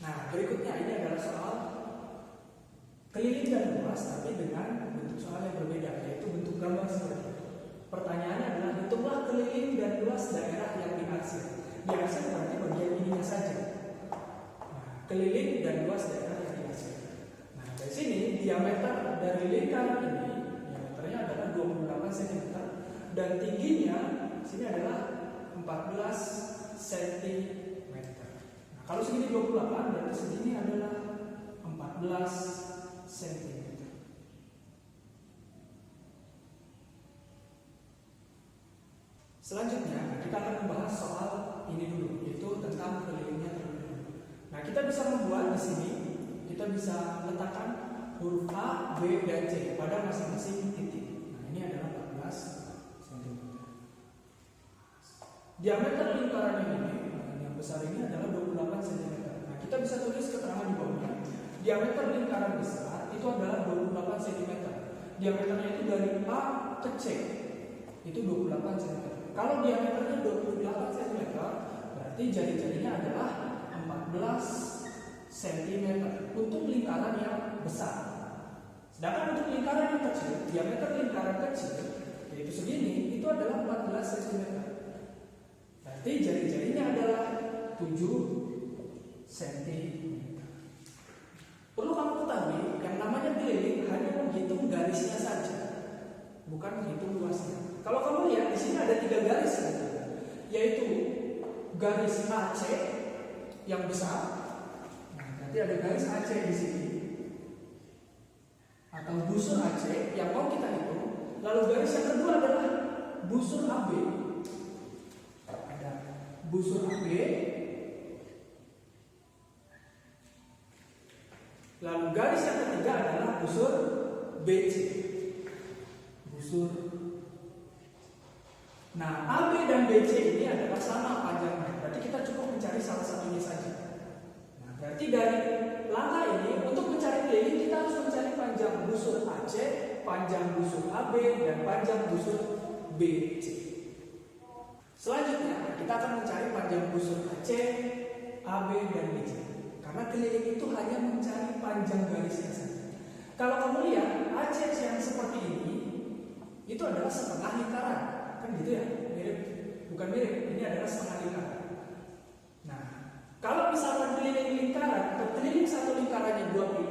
Nah, berikutnya ini adalah soal keliling dan luas tapi dengan bentuk soal yang berbeda, yaitu bentuk gambar seperti itu. Pertanyaannya adalah hitunglah keliling dan luas daerah yang diarsir. Diarsir berarti bagian ininya saja. Nah, keliling dan luas daerah yang diarsir. Nah, dari sini diameter dari lingkaran ini, diameternya adalah 28 cm dan tingginya sini adalah 14 cm. Nah, kalau segini 28 berarti segini adalah 14 cm. Selanjutnya kita akan membahas soal ini dulu, yaitu tentang kelilingnya terlebih dahulu. Nah, kita bisa membuat di sini, kita bisa letakkan huruf A, B, dan C pada masing-masing titik. Nah, ini adalah 14 cm. Diameter lingkaran ini, yang besar ini adalah 28 cm. Nah, kita bisa tulis keterangan di bawahnya. Diameter lingkaran besar itu adalah 28 cm. Diameternya itu dari A ke C itu 28 cm. Kalau diameternya 28 cm, berarti jari-jarinya adalah 14 cm untuk lingkaran yang besar. Sedangkan untuk lingkaran yang kecil, diameter lingkaran kecil yaitu segini, itu adalah 14 cm. Berarti jari-jarinya adalah 7 cm. Perlu kamu ketahui, yang namanya keliling hanya menghitung garisnya saja, bukan menghitung luasnya. Kalau kamu lihat di sini ada 3 garis, yaitu garis AC yang besar. Nah, nanti ada garis AC di sini, atau busur AC yang mau kita hitung. Lalu garis yang kedua adalah busur AB. Ada busur AB. Lalu garis yang ketiga adalah busur BC. Busur. Nah, AB dan BC ini adalah sama panjangnya. Berarti kita cukup mencari salah satunya saja. Nah, berarti dari langkah ini untuk mencari keliling kita harus mencari panjang busur AC, panjang busur AB, dan panjang busur BC. Selanjutnya kita akan mencari panjang busur AC, AB, dan BC. Karena keliling itu hanya mencari panjang garisnya saja. Kalau kamu lihat AC yang seperti ini, itu adalah setengah lingkaran. Kan gitu ya, mirip, bukan mirip, ini adalah setengah lingkaran. Nah, kalau misalkan keliling lingkaran atau keliling satu lingkarannya 2 pi,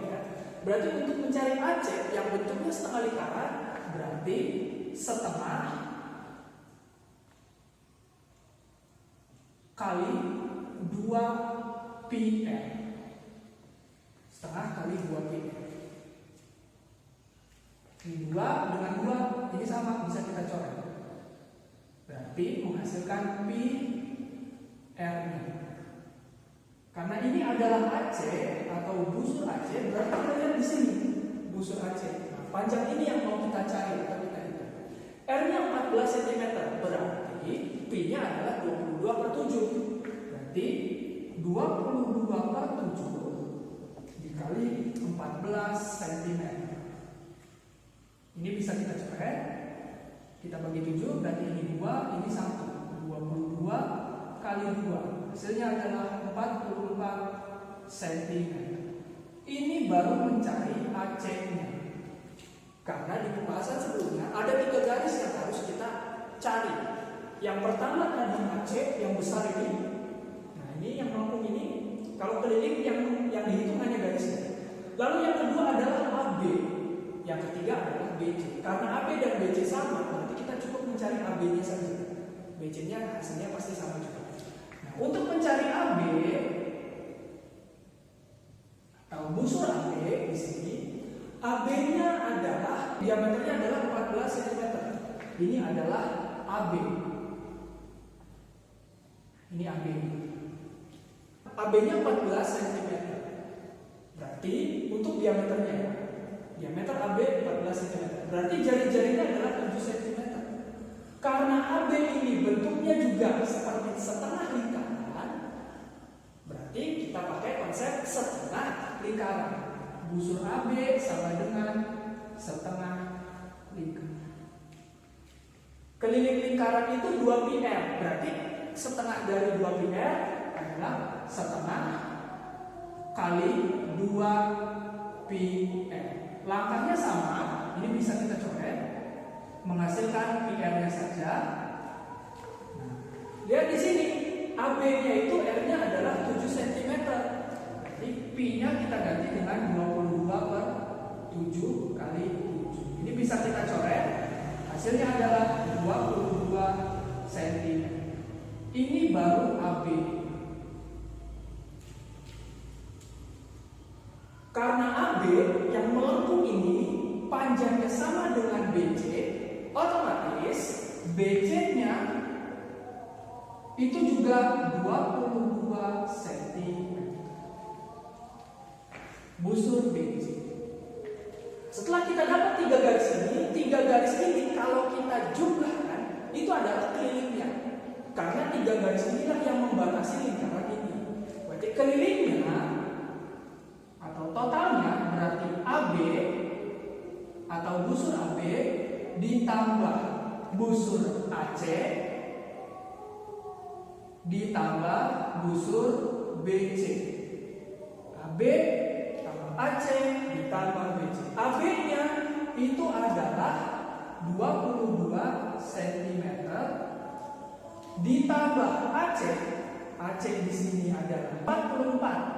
berarti untuk mencari AC yang bentuknya setengah lingkaran, berarti setengah kali 2 pi r. Setengah kali 2 pi r. Ini 2 dengan 2, ini sama, bisa kita coret. Berarti menghasilkan pi r-nya. Karena ini adalah AC atau busur AC, berarti kita lihat di sini busur AC. Nah, panjang ini yang mau kita cari atau kita hitung. R-nya 14 cm, berarti pi-nya adalah 22/7. Berarti 22/7 dikali 14 cm. Ini bisa kita coret. Kita bagi 7, berarti ini 2, ini 1. 22 kali 2. Hasilnya adalah 44 cm. Ini baru mencari AC-nya. Karena di pembahasan sebelumnya ada 3 garis yang harus kita cari. Yang pertama tadi AC yang besar ini. Nah, ini yang melengkung ini. Kalau keliling yang dihitung hanya garisnya. Lalu yang kedua adalah AB. Yang ketiga adalah BC. Karena AB dan BC sama, berarti kita cukup mencari AB-nya saja. BC-nya hasilnya pasti sama juga. Nah, untuk mencari AB atau busur AB di sini, AB-nya adalah diameternya adalah 14 cm. Ini adalah AB. Ini AB. AB-nya 14 cm. Berarti untuk diameternya, diameter AB 14 cm. Berarti jari-jarinya adalah 7 cm. Karena AB ini bentuknya juga seperti setengah lingkaran, berarti kita pakai konsep setengah lingkaran. Busur AB sama dengan setengah lingkaran. Keliling lingkaran itu 2 pi r. Berarti setengah dari 2 pi r adalah setengah kali 2 pi r. Langkahnya sama, ini bisa kita coret, menghasilkan pi r-nya saja. Lihat di sini, AB-nya itu R-nya adalah 7 cm. Jadi Pi-nya kita ganti dengan 22/7 kali 7. Ini bisa kita coret. Hasilnya adalah 22 cm. Ini baru AB. Karena AB yang melengkung ini panjangnya sama dengan BC, otomatis BC-nya itu juga 22 cm. Busur BC. Setelah kita dapat 3 garis ini kalau kita jumlahkan itu adalah kelilingnya. Karena 3 garis inilah yang membatasi lingkaran ini. Berarti kelilingnya atau totalnya berarti AB atau busur AB ditambah busur AC ditambah busur BC. AB tambah AC ditambah BC. AB-nya itu adalah 22 cm ditambah AC. AC di sini adalah 44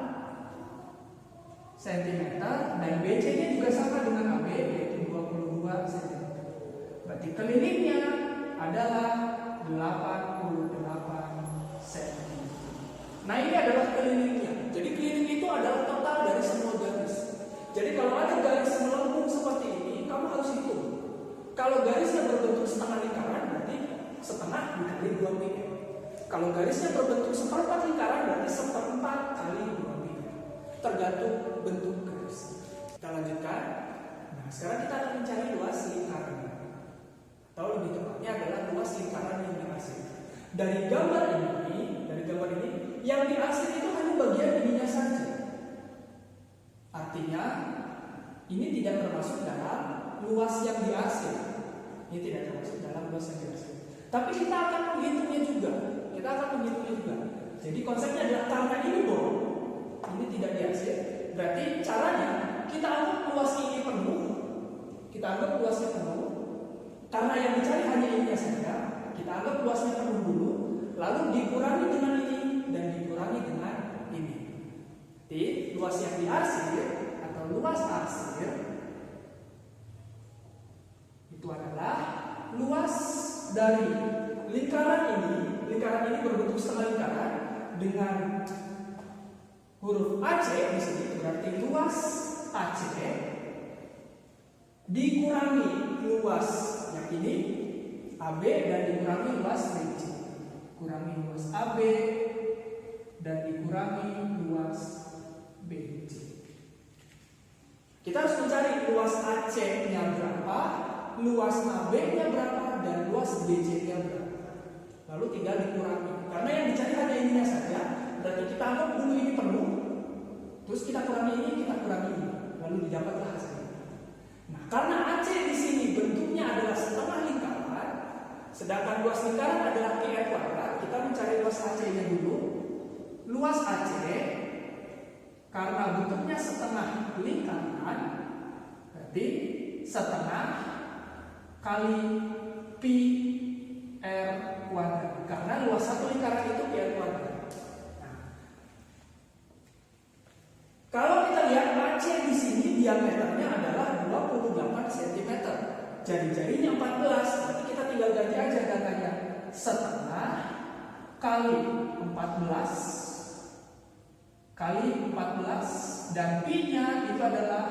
cm dan BC-nya juga sama dengan AB yaitu 22 cm. Berarti kelilingnya adalah 88 cm. Nah, ini adalah kelilingnya. Jadi keliling itu adalah total dari semua garis. Jadi kalau ada garis melengkung seperti ini, kamu harus hitung. Kalau garisnya berbentuk setengah lingkaran, berarti setengah dikali 2 pi. Kalau garisnya berbentuk seperempat lingkaran, berarti seperempat kali 2 pi. Tergantung bentuk garis. Kita lanjutkan. Nah, sekarang kita akan mencari luas lingkaran. Atau lebih tepatnya adalah luas lingkaran yang dihasilkan. Dari gambar ini, yang dihasil itu hanya bagian ininya saja. Artinya, ini tidak termasuk dalam luas yang dihasil. Ini tidak termasuk dalam luas yang dihasil. Tapi kita akan menghitungnya juga. Jadi konsepnya adalah karena ini bolong, ini tidak dihasil. Berarti caranya kita anggap luas ini penuh. Kita anggap luasnya penuh. Karena yang dicari hanya ininya saja. Kita anggap luasnya penuh dulu, lalu dikurangi dengan ini dan dikurangi dengan ini. Jadi luas yang dihasil atau luas hasil itu adalah luas dari lingkaran ini. Lingkaran ini berbentuk setengah lingkaran dengan huruf AC di sini, berarti luas AC dikurangi luas yang ini AB dan dikurangi luas BC. Kurangi luas AB dan dikurangi luas BC. Kita harus mencari luas AC-nya berapa, luas AB-nya berapa, dan luas BC-nya berapa. Lalu tinggal dikurangi. Karena yang dicari hanya ininya saja, berarti kita anggap dulu ini penuh, terus kita kurangi ini, lalu didapatlah hasilnya. Nah, karena AC di sini bentuknya adalah setengah lingkaran, sedangkan luas lingkaran adalah pi r kuadrat, kita mencari luas AC-nya dulu. Luas AC karena bentuknya setengah lingkaran, berarti setengah kali pi r kuadrat. Karena luas satu lingkaran itu pi r kuadrat. Nah, kalau kita lihat AC di sini diameternya adalah 28 cm. Jari-jarinya 14, berarti kita tinggal ganti aja datanya. Setengah kali 14 kali 14 dan pi-nya itu adalah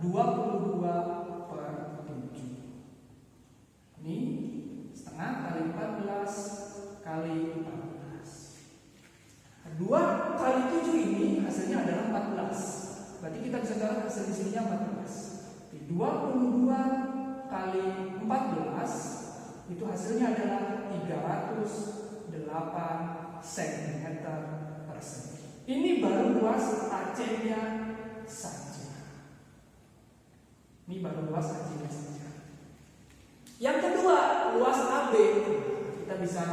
22/7. Ini setengah kali 14 kali 14. 2 kali 7 ini hasilnya adalah 14. Berarti kita bisa cari hasil di sininya 14. 22 kali 14 itu hasilnya adalah 308 cm/cm. Ini baru luas AC-nya saja. Yang kedua, luas AB. Kita bisa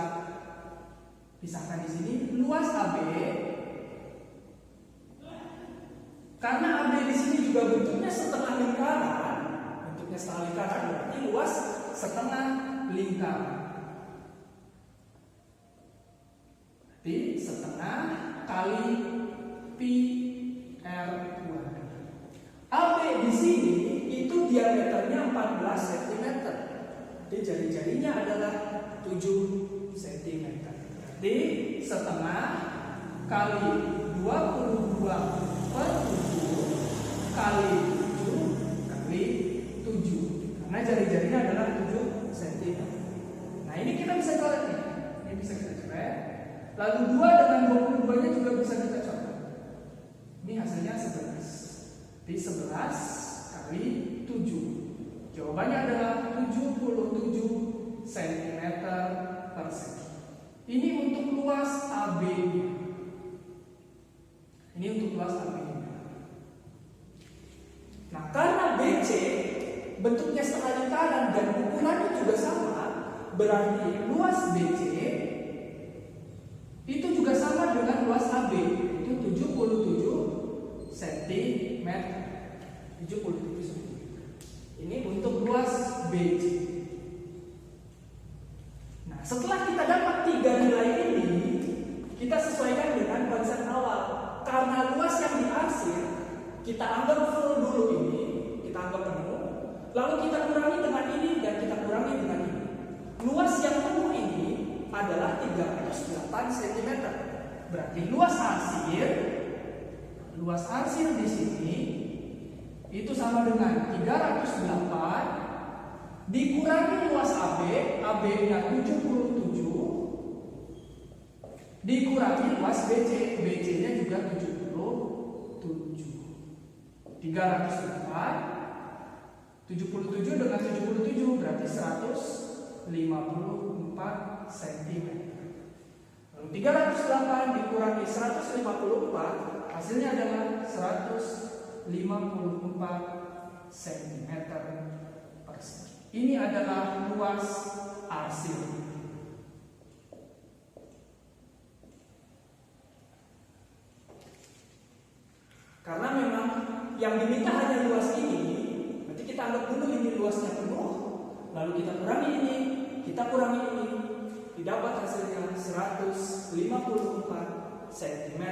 pisahkan di sini. Luas AB Karena AB di sini juga bentuknya setengah lingkaran, berarti luas setengah lingkaran. Berarti setengah kali pi r kuadrat. AB di sini itu diameternya 14 cm. Jadi jari-jarinya adalah 7 cm. Berarti setengah kali 22 per 7 kali 7 kali 7. Karena jari-jarinya adalah 7 cm. Nah ini kita bisa coret nih. Ini bisa kita coret. Lalu 2 dengan 22 nya juga bisa kita coret. Ini hasilnya 11. Jadi 11 kali 7. Jawabannya adalah 77 cm per segi. Ini untuk luas AB. Ini untuk luas AB. Nah, karena BC bentuknya setengah lingkaran dan ukurannya juga sama, berarti luas BC itu juga sama dengan luas AB, itu 77 cm. 77 cm. Ini untuk luas BC. Nah, setelah kita dapat 3 nilai ini, kita sesuaikan dengan konsep awal. Karena luas yang diarsir kita anggap full dulu ini, kita anggap penuh, lalu kita kurangi dengan ini dan kita kurangi dengan ini. Luas yang penuh ini adalah 308 cm. Berarti luas arsir di sini itu sama dengan 308 dikurangi luas AB, AB-nya 77 dikurangi luas BC, BC-nya juga 77. 308 77 dengan 77 berarti 154 cm. Lalu 308 dikurangi 154 hasilnya adalah 154 cm per segi. Ini adalah luas arsir. Karena memang yang diminta hanya luas ini, berarti kita anggap dulu ini luasnya penuh, lalu kita kurangi ini, kita kurangi ini, didapat hasilnya 154 cm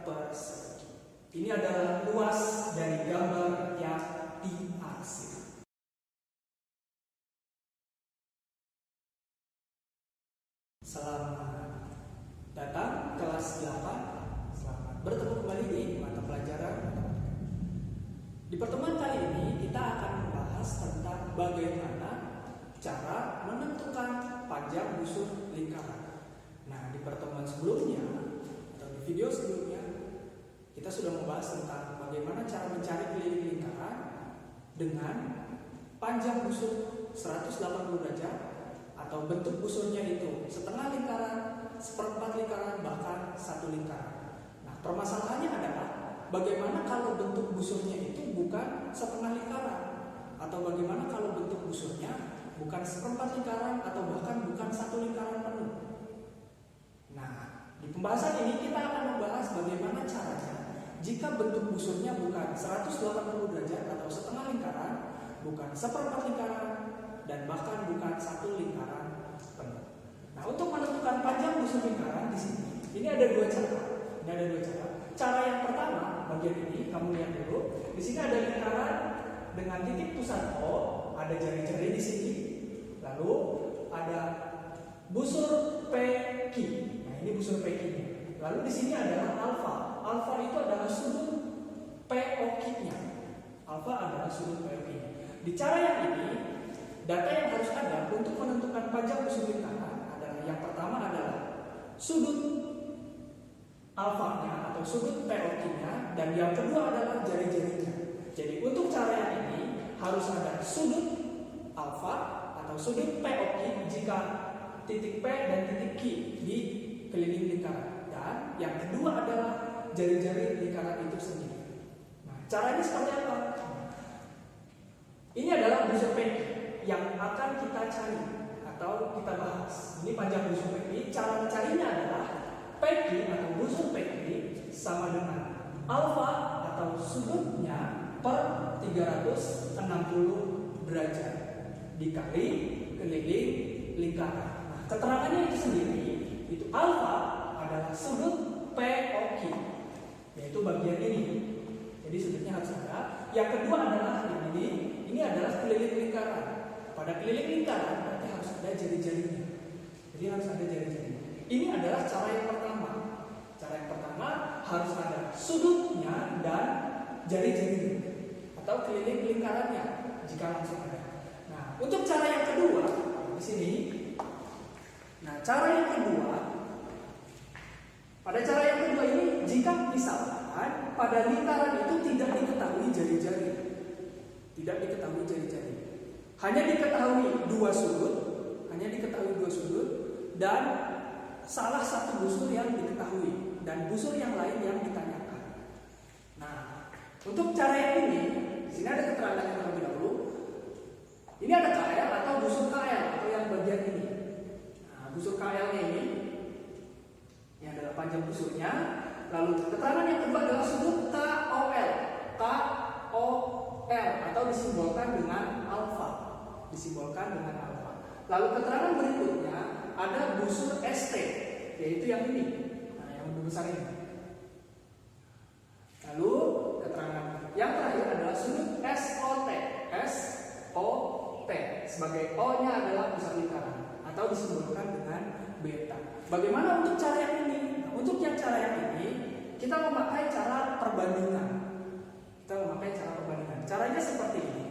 per segi. Ini adalah luas dari gambar yang diarsir. Selamat datang kelas 8. Selamat bertemu kembali di mata pelajaran matematika. Di pertemuan kali ini kita akan membahas tentang bagaimana cara menentukan panjang busur lingkaran. Nah, di pertemuan sebelumnya atau di video sebelumnya kita sudah membahas tentang bagaimana cara mencari keliling lingkaran dengan panjang busur 180 derajat atau bentuk busurnya itu setengah lingkaran, seperempat lingkaran, bahkan satu lingkaran. Nah, permasalahannya adalah bagaimana kalau bentuk busurnya itu bukan setengah lingkaran, atau bagaimana kalau bentuk busurnya bukan seperempat lingkaran atau bahkan bukan satu lingkaran penuh. Nah, di pembahasan ini kita akan membahas bagaimana caranya jika bentuk busurnya bukan 180 derajat atau setengah lingkaran, bukan seperempat lingkaran, dan bahkan bukan satu lingkaran penuh. Nah, untuk menentukan panjang busur lingkaran di sini, ini ada dua cara. Cara yang pertama, bagian ini kamu lihat dulu. Di sini ada lingkaran dengan titik pusat O, ada jari-jari di sini. Lalu ada busur PQ. Nah, ini busur PQ-nya. Lalu di sini adalah alfa. Alfa itu adalah sudut POQ-nya. Alfa adalah sudut POQ-nya. Di cara yang ini, data yang harus ada untuk menentukan panjang busur lingkaran adalah yang pertama adalah sudut alfanya atau sudut POQ-nya, dan yang kedua adalah jari-jarinya. Jadi untuk cara yang ini harus ada sudut alfa atau sudut POQ jika titik P dan titik Q di keliling lingkaran, dan yang kedua adalah jari-jari lingkaran itu sendiri. Nah, caranya seperti apa? Ini adalah busur PQ yang akan kita cari atau kita bahas. Ini panjang busur PQ. Cara mencarinya adalah PQ atau busur PQ sama dengan alfa atau atau sudutnya per 360 derajat dikali keliling lingkaran. Nah, keterangannya itu sendiri, itu alfa adalah sudut POQ, yaitu bagian ini. Jadi sudutnya harus ada. Yang kedua adalah ini adalah keliling lingkaran. Pada keliling lingkaran berarti harus ada jari-jarinya. Jadi harus ada jari-jarinya. Ini adalah cara yang pertama. Cara yang pertama harus ada sudutnya dan jari-jarinya atau keliling lingkarannya jika langsung ada. Nah, untuk cara yang kedua di sini. Nah, cara yang kedua, pada cara yang kedua ini jika misalkan pada lingkaran itu tidak diketahui jari-jari, hanya diketahui dua sudut, dan salah satu busur yang diketahui dan busur yang lain yang ditanyakan. Nah, untuk cara yang ini, di sini ada keterangan yang terlebih dahulu. Ini ada KL atau busur KL atau yang bagian ini. Nah, busur KL-nya ini adalah panjang busurnya. Lalu keterangan yang kedua adalah sudut KOL atau disimbolkan dengan alfa. Lalu keterangan berikutnya ada busur ST, yaitu yang ini, nah, yang lebih besar ini. Lalu keterangan yang terakhir adalah sudut SOT sebagai O-nya adalah pusat lingkaran atau disimbolkan dengan beta. Bagaimana untuk cara yang ini? Nah, untuk yang cara yang ini kita memakai cara perbandingan. Caranya seperti ini.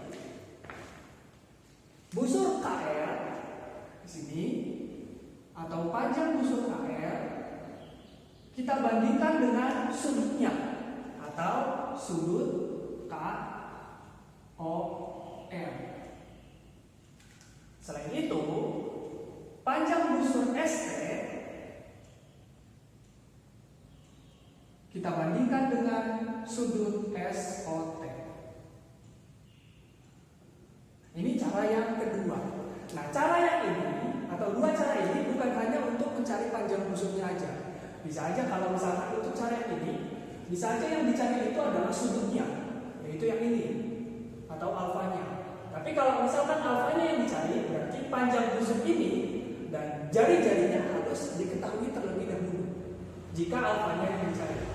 Busur KL di sini atau panjang busur KL kita bandingkan dengan sudutnya atau sudut KOL. Selain itu, panjang busur ST kita bandingkan dengan sudut SOT. Ini cara yang kedua. Nah, cara yang ini atau dua cara ini bukan hanya untuk mencari panjang busurnya aja. Bisa aja kalau misalkan untuk cara yang ini, bisa aja yang dicari itu adalah sudutnya, yaitu yang ini atau alfanya. Tapi kalau misalkan alfanya yang dicari, berarti panjang busur ini dan jari-jarinya harus diketahui terlebih dahulu jika alfanya yang dicari.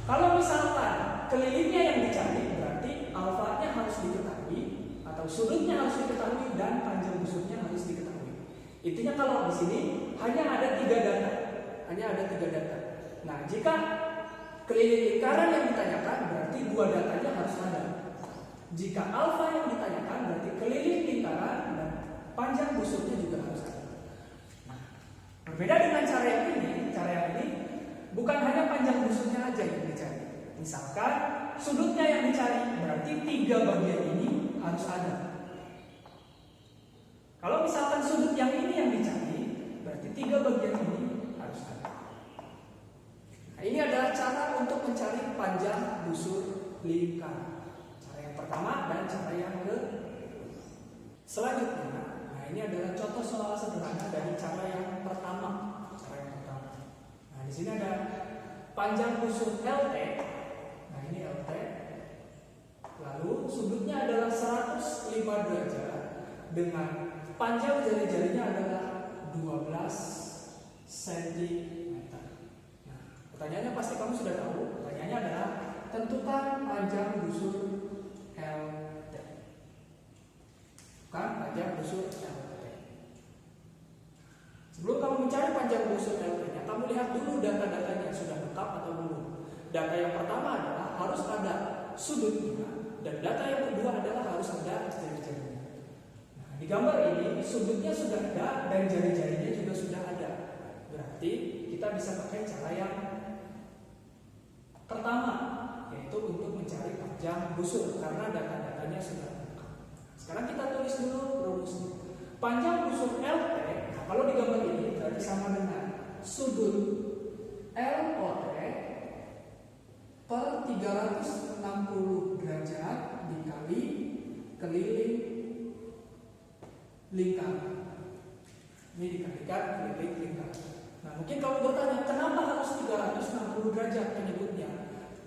Kalau misalkan kelilingnya yang dicari, berarti alfanya harus diketahui atau sudutnya harus diketahui dan panjang busurnya harus diketahui. Intinya kalau di sini hanya ada tiga data. Nah, jika keliling lingkaran yang ditanyakan, berarti dua datanya harus ada. Jika alfa yang ditanyakan, berarti keliling lingkaran dan panjang busurnya juga harus ada. Nah, berbeda dengan cara yang ini bukan hanya panjang busurnya aja yang dicari. Misalkan sudutnya yang dicari, berarti tiga bagian ini harus ada. Kalau misalkan sudut yang ini yang dicari, berarti tiga bagian ini harus ada. Nah, ini adalah cara untuk mencari panjang busur lingkaran. Cara yang pertama dan cara yang kedua. Selanjutnya, nah ini adalah contoh soal sederhana dari cara yang pertama. Nah, di sini ada panjang busur LT. Nah, ini LT. Lalu sudutnya adalah 105 derajat dengan panjang jari-jarinya adalah 12 cm. Nah, pertanyaannya pasti kamu sudah tahu. Pertanyaannya adalah tentukan panjang busur LT. Panjang busur LT. Sebelum kamu mencari panjang busur LT-nya, kamu lihat dulu data-datanya sudah lengkap atau belum. Data yang pertama adalah harus ada sudutnya, dan data yang kedua adalah harus ada jari-jarinya. Nah, di gambar ini sudutnya sudah ada dan jari-jarinya juga sudah ada. Berarti kita bisa pakai cara yang pertama, yaitu untuk mencari panjang busur karena data-datanya sudah lengkap. Sekarang kita tulis dulu rumusnya. Panjang busur LT, nah kalau di gambar ini berarti sama dengan sudut LOT per 360 derajat dikali keliling lingkaran. Ini dikalikan keliling lingkaran. Nah, mungkin kamu bertanya, kenapa harus 360 derajat penyebutnya?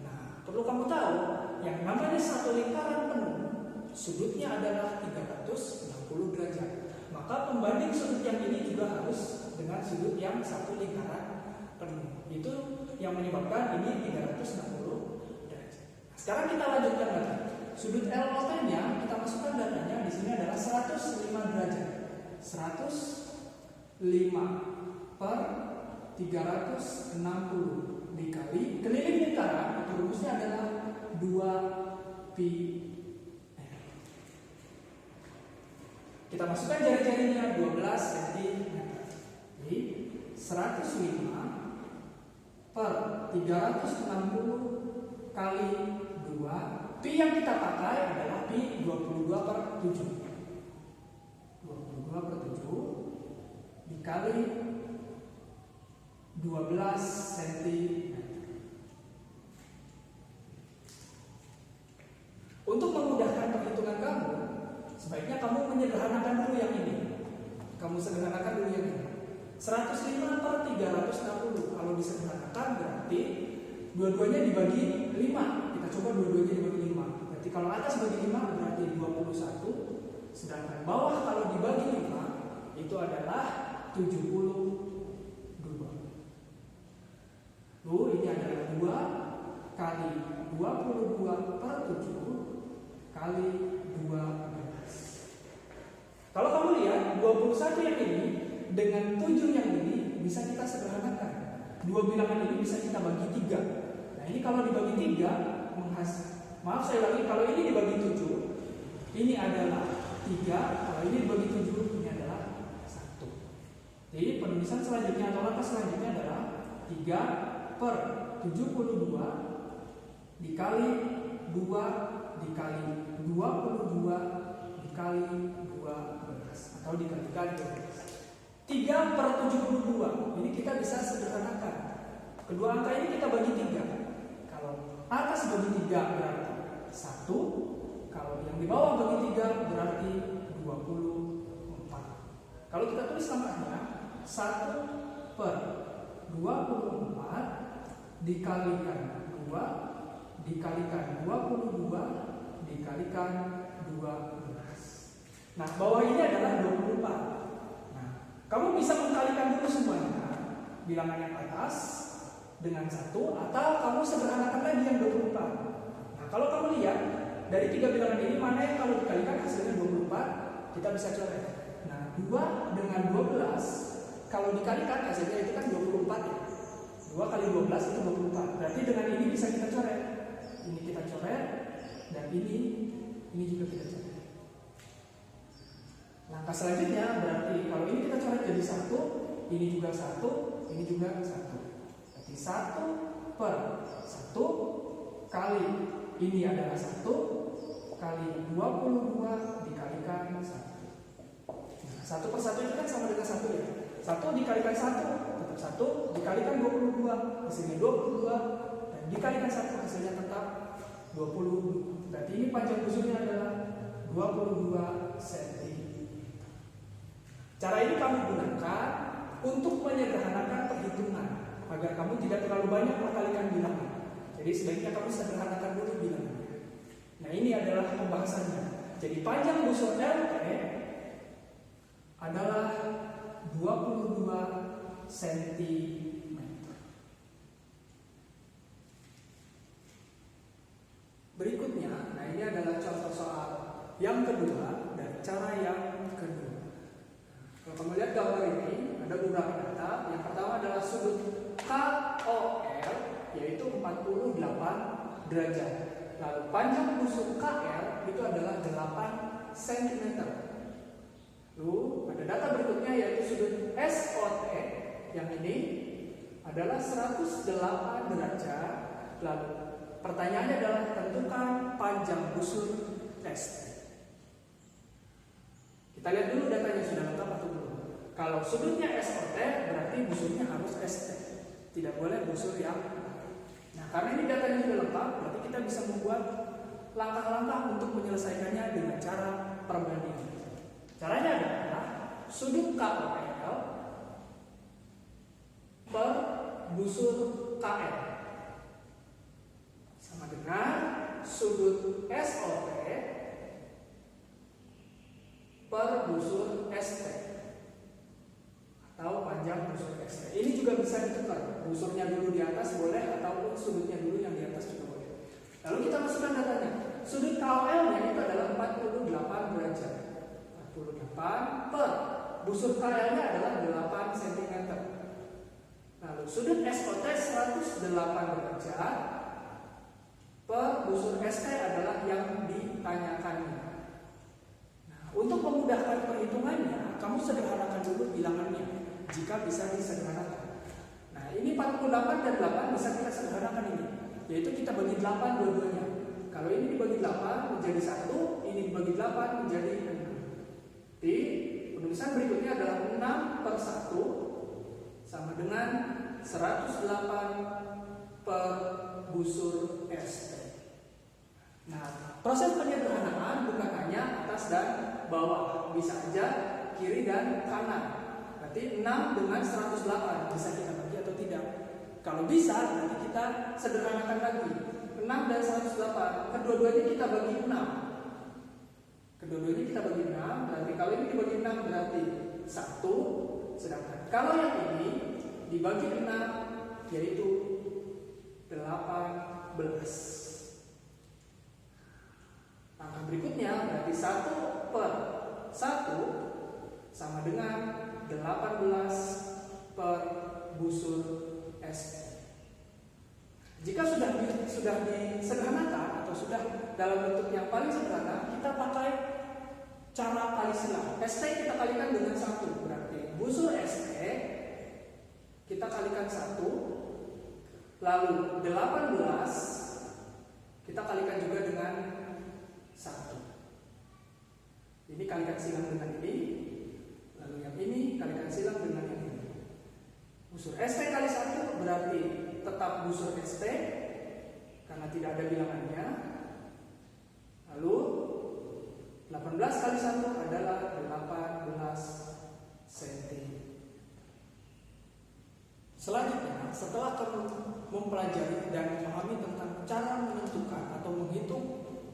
Nah, perlu kamu tahu, yang namanya satu lingkaran penuh, sudutnya adalah 360 derajat. Maka pembanding sudut yang ini juga harus dengan sudut yang satu lingkaran penuh. Itu yang menyebabkan ini 360 derajat. Nah, sekarang kita lanjutkan lagi. Sudut LOT-nya kita masukkan datanya di sini adalah 105 derajat. 105 per 360 dikali keliling lingkaran, itu rumusnya adalah 2pi. Kita masukkan jari-jarinya 12 cm. Jadi 105 per 360 kali 2. Pi yang kita pakai adalah pi 22 per 7. 22 per 7 dikali 12 cm. Untuk memudahkan perhitungan kamu, sebaiknya kamu menyederhanakan dulu yang ini. Kamu sederhanakan dulu yang ini. 105 per 360. Kalau disederhanakan berarti dua-duanya dibagi 5. Kita coba dua-duanya dibagi 5. Berarti kalau atas bagi 5 berarti 21. Sedangkan bawah kalau dibagi 5 itu adalah 72. Lalu ini adalah 2 kali 22 per 7 kali 12. Kalau kamu lihat 21 yang ini dengan 7 yang ini bisa kita sederhanakan. Dua bilangan ini bisa kita bagi 3. Nah ini kalau dibagi 3 maaf saya ulangi, kalau ini dibagi 7 ini adalah 3, kalau ini dibagi 7 ini adalah 1. Jadi penulisan selanjutnya atau langkah selanjutnya adalah 3 per 72 dikali 2 dikali 22 dikali 12 atau dikalikan 12. 3 per 72 ini kita bisa sederhanakan. Kedua angka ini kita bagi 3. Kalau atas bagi 3 berarti 1, kalau yang di bawah bagi 3 berarti 24. Kalau kita tulis langkahnya 1 per 24 dikalikan 2 dikalikan 22 dikalikan 12. Nah, bawah ini adalah 24. Nah, kamu bisa mengkalikan dulu semuanya, bilangan yang atas dengan 1, atau kamu sederhanakan lagi yang 24. Nah, kalau kamu lihat dari 3 bilangan ini mana yang kalau dikalikan hasilnya 24, kita bisa coret. Nah, 2 dengan 12 kalau dikalikan hasilnya itu kan 24 ya. 2 kali 12 itu 24. Berarti dengan ini bisa kita coret. Ini kita coret dan ini juga kita coret. Langkah selanjutnya berarti kalau ini kita coret jadi 1, ini juga 1, ini juga 1. Berarti 1 per 1 kali ini adalah 1 kali 22 dikalikan 1. Nah, 1 per 1 itu kan sama dengan 1 ya. 1 dikalikan 1 tetap 1, dikalikan 22 hasilnya 22, dan dikalikan 1 hasilnya tetap 20. Berarti ini panjang busurnya adalah 22 cm. Cara ini kamu gunakan untuk menyederhanakan perhitungan agar kamu tidak terlalu banyak mengkalikan bilangan. Jadi sebaiknya kamu sederhanakan dulu bilangannya. Nah, ini adalah pembahasannya. Jadi panjang busur LT adalah 22 cm. Berikutnya, nah ini adalah contoh soal yang kedua dan cara yang kedua. Kalau kamu lihat gambar ini, ada beberapa data. Yang pertama adalah sudut KOL, yaitu 48 derajat. Lalu panjang busur KL itu adalah 8 cm. Lalu ada data berikutnya yaitu sudut SOT, yang ini adalah 108 derajat. Lalu pertanyaannya adalah tentukan panjang busur ST. Kita lihat dulu datanya sudah lengkap atau belum. Kalau sudutnya SOT berarti busurnya harus ST, tidak boleh busur yang lain. Nah, karena ini datanya sudah lengkap, berarti kita bisa membuat langkah-langkah untuk menyelesaikannya dengan cara perbandingan. Caranya adalah sudut KOL per busur KL sama dengan dengan sudut SOT per busur ST atau panjang busur ST. Ini juga bisa ditukar, busurnya dulu di atas boleh ataupun sudutnya dulu yang di atas juga boleh. Lalu kita masukkan datanya. Sudut KOL-nya itu adalah 48 derajat. 48 per busur KL-nya adalah 8 cm. Lalu sudut SOT 108 derajat per busur ST adalah yang ditanyakannya. Nah, untuk memudahkan perhitungannya, kamu sederhanakan dulu bilangannya jika bisa disederhanakan. Nah, ini 48 dan 8 bisa kita sederhanakan ini, yaitu kita bagi 8 dua-duanya. Kalau ini dibagi 8 menjadi 1, ini dibagi 8 menjadi 6. Di penulisan berikutnya adalah 6 per 1 sama dengan 108 per busur ST. Nah, proses penyederhanaan bukan hanya atas dan bawah, bisa aja kiri dan kanan. Berarti 6 dengan 108 bisa kita bagi atau tidak. Kalau bisa, nanti kita sederhanakan lagi. 6 dan 108, kedua-duanya kita bagi 6. Kedua-duanya kita bagi 6, berarti kalau ini dibagi 6 berarti 1. Sedangkan kalau yang ini dibagi 6 yaitu 18. Langkah berikutnya berarti 1 per 1 sama dengan 18 per busur ST. Jika sudah disederhanakan atau sudah dalam bentuk yang paling sederhana, kita pakai cara kali silang. ST kita kalikan dengan 1, berarti busur ST kita kalikan 1, lalu 18 kita kalikan juga dengan 1. Ini kalikan silang dengan ini, lalu yang ini kalikan silang dengan yang ini. Busur ST kali 1 berarti tetap busur ST karena tidak ada bilangannya. Lalu 18 kali 1 adalah 18 cm. Selanjutnya, setelah kamu mempelajari dan memahami tentang cara menentukan atau menghitung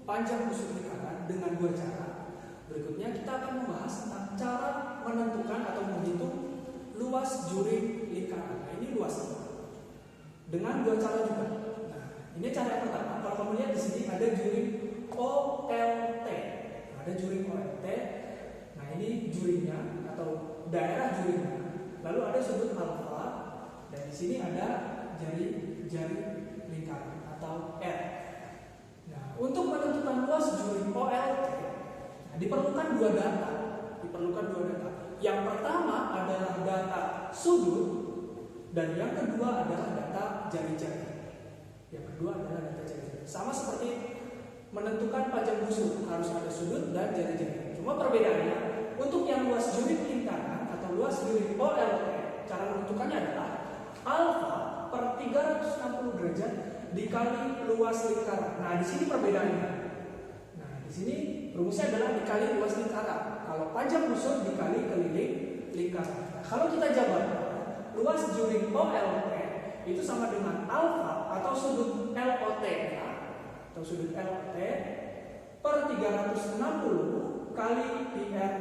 panjang busur lingkaran dengan 2 cara, berikutnya kita akan membahas tentang cara menentukan atau menghitung luas juring lingkaran. Nah, ini luasnya dengan 2 cara juga. Nah, ini cara yang pertama. Kalau kamu lihat di sini ada juring OLT. Ada juring OLT. Nah, ini juringnya atau daerah juringnya. Lalu ada sudut alfa dan di sini ada jari lingkaran atau R. Nah, untuk menentukan luas juring OLT, diperlukan 2 data. Yang pertama adalah data sudut dan yang kedua adalah data jari-jari. Sama seperti menentukan panjang busur, harus ada sudut dan jari-jari. Cuma perbedaannya, untuk yang luas juring lingkaran atau luas juring OLT, cara menentukannya adalah alfa per 360 derajat dikali luas lingkaran. Nah, di sini perbedaannya. Nah, di sini rumusnya adalah dikali luas lingkaran. Kalau panjang busur dikali keliling lingkaran. Nah, kalau kita jabarkan, luas juring OLT itu sama dengan alfa atau sudut LOT per 360 kali IR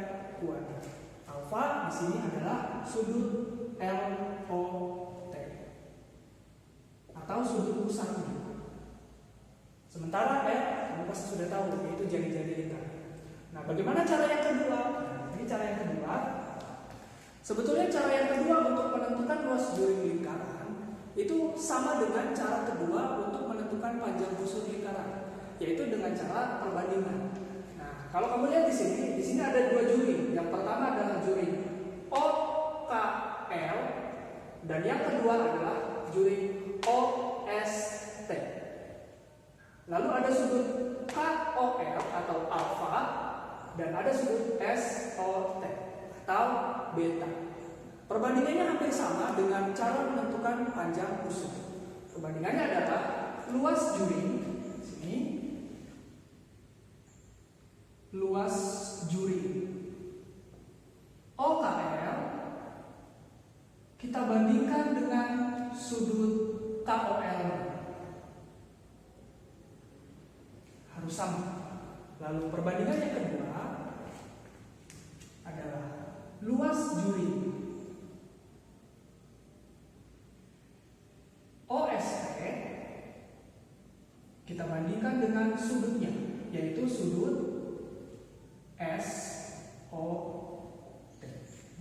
kuadrat. Alfa di sini adalah sudut LOT atau sudut pusatnya. Sementara kamu pasti sudah tahu, yaitu jari-jari lingkaran. Nah, bagaimana cara yang kedua? Ini cara yang kedua. Sebetulnya cara yang kedua untuk menentukan luas juring lingkaran itu sama dengan cara kedua untuk menentukan panjang busur lingkaran, yaitu dengan cara perbandingan. Nah, kalau kamu lihat di sini ada 2 juring. Yang pertama adalah juring OKL dan yang kedua adalah juring OST. Lalu ada sudut KOL atau alfa dan ada sudut SOT atau beta. Perbandingannya hampir sama dengan cara menentukan panjang busur. Perbandingannya adalah luas juring sini, luas juring OKL kita bandingkan dengan sudut KOL. harus sama. Lalu perbandingan yang kedua adalah luas juri OSP kita bandingkan dengan sudutnya, yaitu sudut SOT.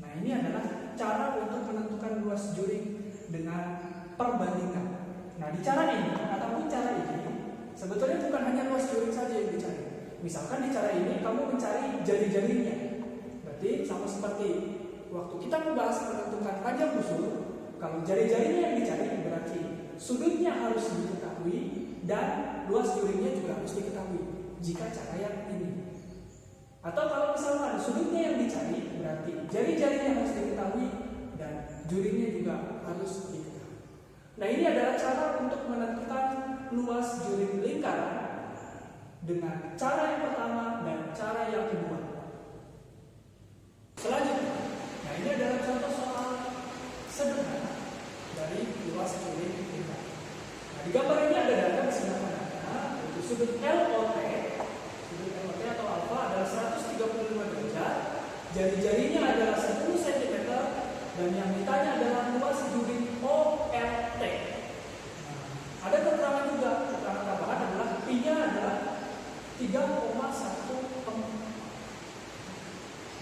Nah, ini adalah cara untuk menentukan luas juri dengan perbandingan. Nah, di cara ini ataupun cara ini sebetulnya bukan hanya luas juri saja yang dicari. Misalkan di cara ini kamu mencari jari-jarinya. Berarti sama seperti waktu kita membahas menentukan panjang busur, kalau jari-jarinya yang dicari berarti sudutnya harus diketahui dan luas jurinya juga harus diketahui jika cara yang ini. Atau kalau misalkan sudutnya yang dicari berarti jari-jarinya harus diketahui dan jurinya juga harus diketahui. Nah, ini adalah cara untuk menentukan luas juri lingkaran dengan cara yang pertama dan cara yang kedua. Selanjutnya, nah ini adalah contoh soal sederhana dari luas juri lingkaran. Nah, di gambar ini ada data di sebelah kanannya, yaitu sudut LOT. Sudut LOT atau alfa adalah 135 derajat, jari-jarinya adalah 10 cm, dan yang ditanya adalah luas juri OLT. Nah, ada keterangan juga, keterangan tambahan adalah P-nya adalah 3,1.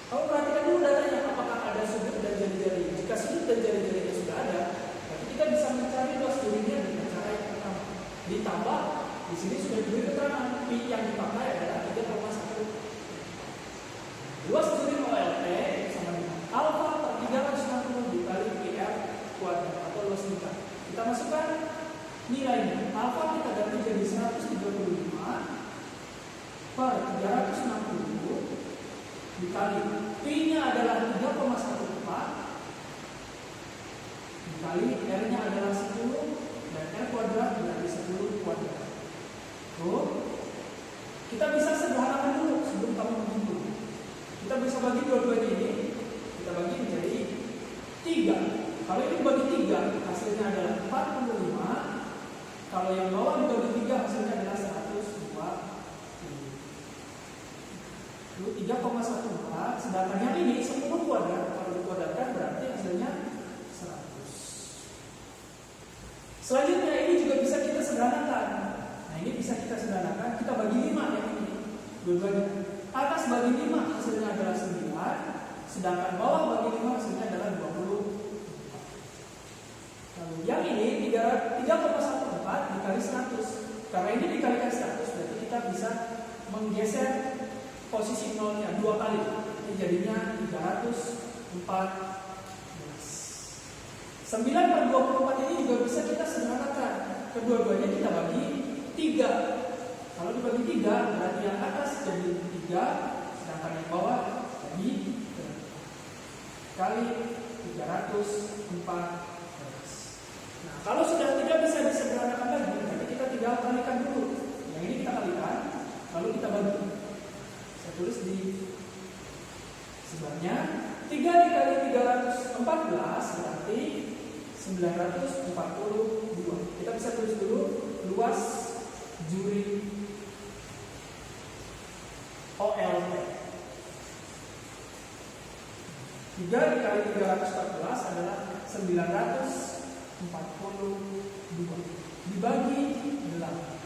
Kamu perhatikan dulu datanya, apakah ada sudut dan jari-jari. Jika sudut dan jari-jarinya sudah ada, berarti kita bisa mencari luas jurinya dengan cara yang pertama. Ditambah, di sini sudah diberi keterangan P yang dipakai adalah 3,1. Luas juri OLT sama dengan alfa per 360 dikali PR kuadrat atau luas lingkar. Kita masukkan nilainya. Alfa kita ganti jadi 135 per 360 dikali P-nya adalah 3,14 dikali R-nya adalah 10 dan R kuadrat berarti 10 kuadrat. Tuh, kita bisa sederhanakan dulu sebelum kamu menghitung. Kita bisa bagi dua-duanya ini, kita bagi menjadi 3. Kalau ini bagi 3, hasilnya adalah 45. Kalau yang bawah dibagi 3, hasilnya adalah 120. 3,14, sedangkan yang ini 10 kuadrat. Kalau dikuadratkan berarti hasilnya 100. Selanjutnya ini juga bisa kita sederhanakan. Nah, ini bisa kita sederhanakan. Kita bagi 5 yang ini. Dua-duanya. Atas bagi 5 hasilnya adalah 9, sedangkan bawah bagi 5 hasilnya adalah 20. Lalu yang ini 3,14 dikali 100. Karena ini dikalikan 100 berarti kita bisa menggeser posisi nolnya 2 kali. Ini jadinya 314. 9 per 24 ini juga bisa kita sederhanakan. Kedua-duanya kita bagi 3. Kalau dibagi 3 berarti yang atas jadi 3, sedangkan yang bawah jadi 3 kali 314. Nah, kalau sudah tidak bisa disederhanakan lagi, berarti kita tinggal kalikan dulu. Yang ini kita kalikan, lalu kita bagi. Saya tulis di sebelahnya 3 dikali 314 berarti 942. Kita bisa tulis dulu luas juri OLT. 3 dikali 314 adalah 942 dibagi 8.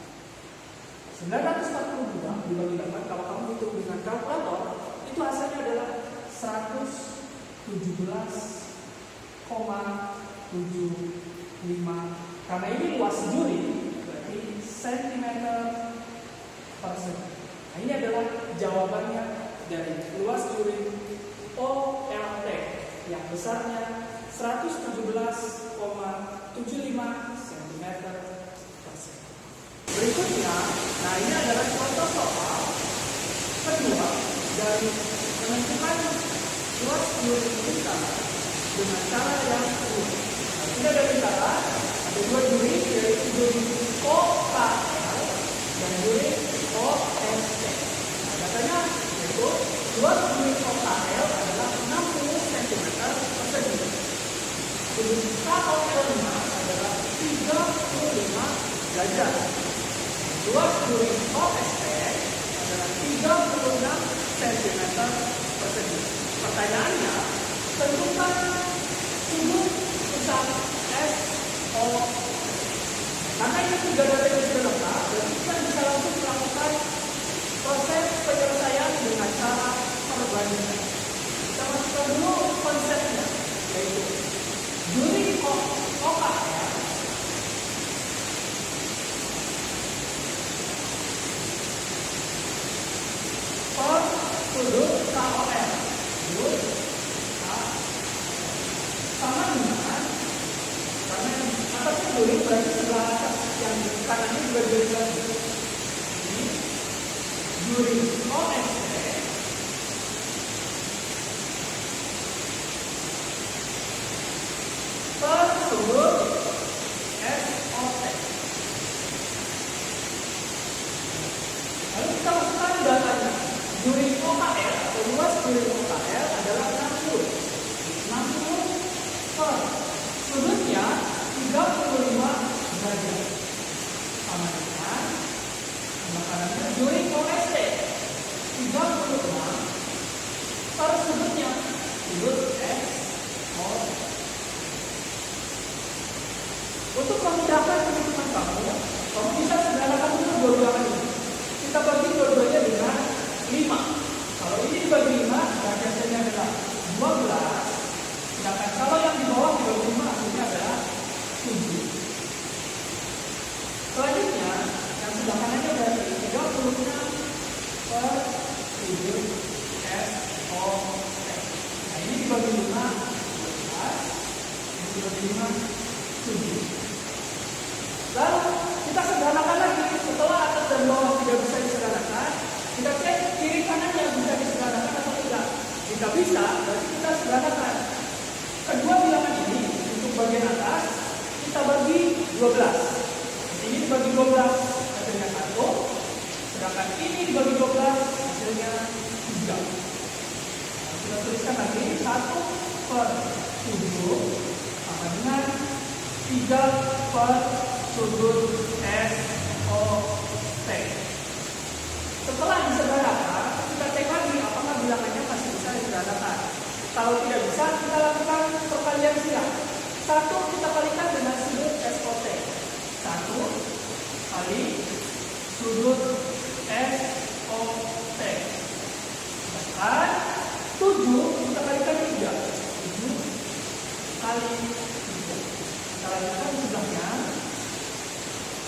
942 dibagi 8, kalau kamu hitung dengan kalkulator, itu hasilnya adalah 117,75. Karena ini luas juri, berarti cm per cm. Nah, ini adalah jawabannya dari luas juri OLT yang besarnya 117,75 cm per cm. Berikutnya, nah ini adalah contoh soal kedua dari menentukan luas juri lingkaran dengan cara yang kedua. Nah, ini ada lingkaran, ada 2 juri, yaitu juri OKL dan juri OST. Nah, katanya yaitu luas juri OKL adalah 60 cm persegi. Juri KOL5 adalah 35 derajat. Luas juri OST 36 cm persegi. Pertanyaannya, tentukan sudut pusat SO. Karena ini sudah data yang sudah lengkap, dan kita bisa langsung melakukan proses penyelesaian dengan cara perbandingan. Kita masukkan dulu konsepnya, yaitu juri OKR per sudut KOR. Sudut KOR sama dengan, karena atasnya juri berarti sebelah atas yang kanannya juga juri lagi. Ini juri OST per sudut SOT. Lalu kita masukkan datanya. Juri OKR atau luas juri OKR adalah 60 per sudutnya 35 derajat. Sama dengan makanannya juri OST 36 per sudutnya sudut SOT. Untuk memudahkan perhitungan kamu bisa sederhanakan dulu dua-duanya ini. Kita bagi dua-duanya dengan 5. Kalau ini dibagi 5, berarti hasilnya adalah 12. Sedangkan kalau yang di bawah dibagi 5, hasilnya adalah 7. Selanjutnya, yang sebelah kanannya berarti 36 per sudut SOT. Nah, ini dibagi 5, 12. Ini dibagi 5, 7. Lalu kita sederhanakan lagi. Setelah atas dan bawah tidak bisa disederhanakan, kita cek kiri kanannya bisa disederhanakan atau tidak. Jika bisa, berarti kita sederhanakan. Kedua bilangan ini untuk bagian atas kita bagi 12. Ini dibagi 12 hasilnya 1. Sedangkan ini dibagi 12 hasilnya 3. Nah, kita tuliskan lagi 1 per 7 sama dengan 3 per sudut SOT. Setelah disederhanakan, kita cek lagi apakah bilangannya masih bisa disederhanakan. Kalau tidak bisa, kita lakukan perkalian silang. 1 kita kalikan dengan sudut SOT. 1 kali sudut SOT. Bahkan 7 kita kalikan 3. 7 kali 3. Kita lanjutkan di sebelahnya.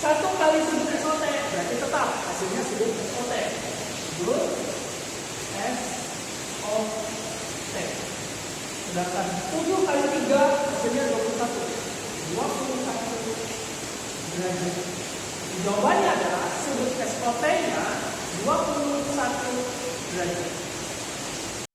1 kali sudut SOT berarti tetap hasilnya sudut SOT. Sudut SOT. Sedangkan 7 kali 3 hasilnya 21. 21 derajat. Jawabannya adalah sudut SOT-nya 21 derajat.